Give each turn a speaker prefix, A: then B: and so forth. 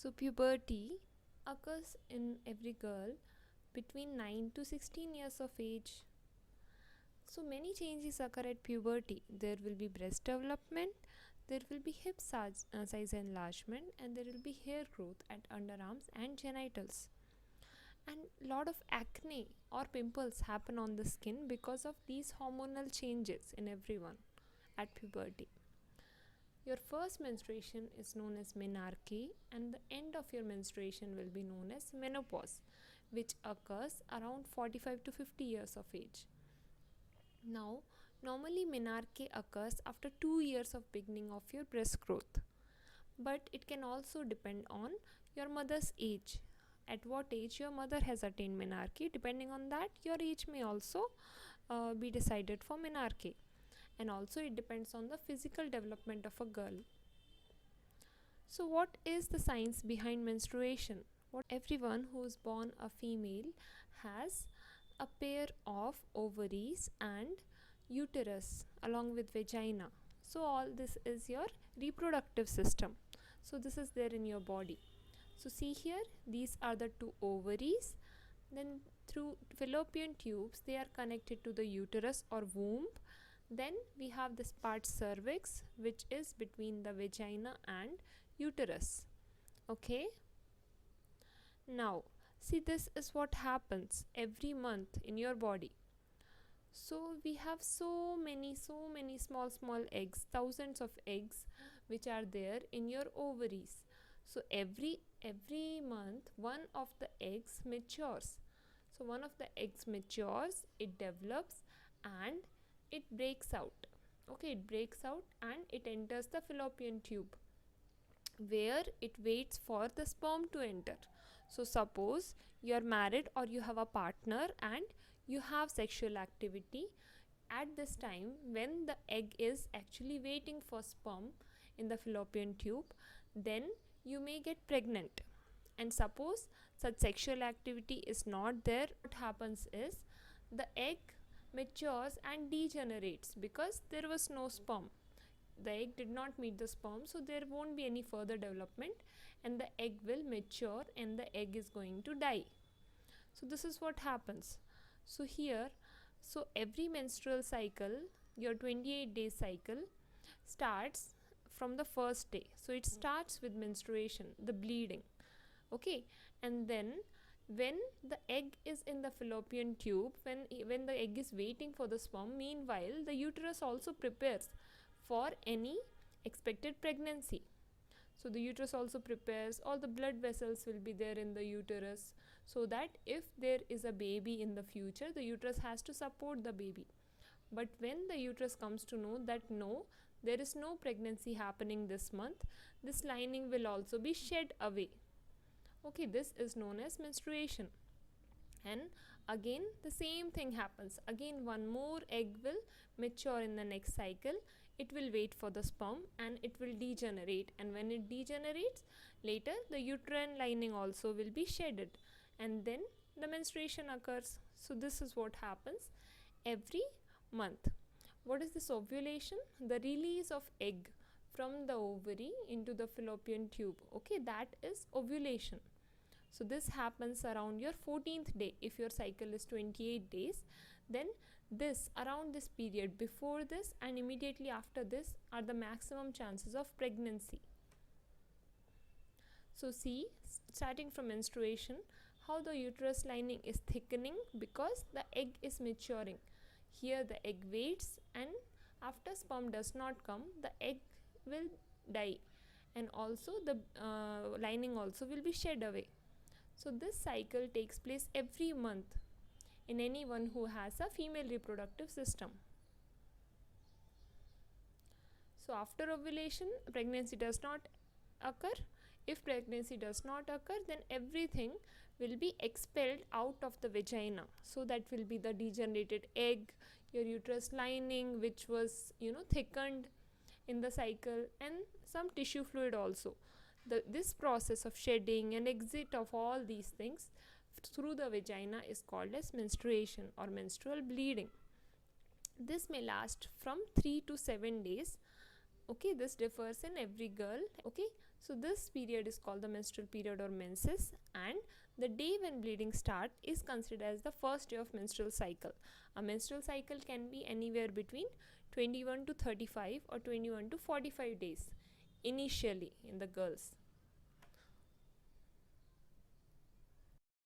A: So puberty occurs in every girl between 9 to 16 years of age. So many changes occur at puberty. There will be breast development, there will be hip size enlargement, and there will be hair growth at underarms and genitals. And lot of acne or pimples happen on the skin because of these hormonal changes in everyone at puberty. Your first menstruation is known as menarche, and the end of your menstruation will be known as menopause, which occurs around 45 to 50 years of age. Now, normally menarche occurs after 2 years of beginning of your breast growth, but it can also depend on your mother's age. At what age your mother has attained menarche, depending on that, your age may also be decided for menarche. And also it depends on the physical development of a girl. So what is the science behind menstruation? What everyone who is born a female has a pair of ovaries and uterus along with vagina. So all this is your reproductive system. So this is there in your body. So see here, these are the two ovaries. Then through fallopian tubes they are connected to the uterus or womb. Then we have this part cervix, which is between the vagina and uterus. Okay. Now see, this is what happens every month in your body. So we have so many small eggs, thousands of eggs which are there in your ovaries. So every month one of the eggs matures. So one of the eggs matures, it develops and it breaks out. Okay, it breaks out and it enters the fallopian tube, where it waits for the sperm to enter. So suppose you are married or you have a partner and you have sexual activity. At this time, when the egg is actually waiting for sperm in the fallopian tube, then you may get pregnant. And suppose such sexual activity is not there, what happens is the egg matures and degenerates because there was no sperm. The egg did not meet the sperm, so there won't be any further development and the egg will mature and the egg is going to die. So this is what happens. So here, so every menstrual cycle, your 28-day cycle starts from the first day. So it starts with menstruation, the bleeding. Okay, and then when the egg is in the fallopian tube, when the egg is waiting for the sperm, meanwhile the uterus also prepares for any expected pregnancy. So the uterus also prepares, all the blood vessels will be there in the uterus, so that if there is a baby in the future, the uterus has to support the baby. But when the uterus comes to know that no, there is no pregnancy happening this month, this lining will also be shed away. Okay, this is known as menstruation. And again the same thing happens. Again one more egg will mature in the next cycle. It will wait for the sperm and it will degenerate, and when it degenerates, later the uterine lining also will be shedded and then the menstruation occurs. So this is what happens every month. What is this ovulation? The release of egg from the ovary into the fallopian tube. Okay, that is ovulation. So this happens around your 14th day. If your cycle is 28 days, then this around this period, before this and immediately after this, are the maximum chances of pregnancy. So see, starting from menstruation, how the uterus lining is thickening because the egg is maturing. Here the egg waits, and after sperm does not come, the egg will die, and also the lining also will be shed away. So this cycle takes place every month in anyone who has a female reproductive system. So after ovulation, pregnancy does not occur. If pregnancy does not occur, then everything will be expelled out of the vagina. So that will be the degenerated egg, your uterus lining which was thickened in the cycle, and some tissue fluid also. This process of shedding and exit of all these things through the vagina is called as menstruation or menstrual bleeding. This may last from 3 to 7 days. Okay, this differs in every girl. Okay, So this period is called the menstrual period or menses, and the day when bleeding start is considered as the first day of menstrual cycle. A menstrual cycle can be anywhere between 21 to 35 or 21 to 45 days initially in the girls.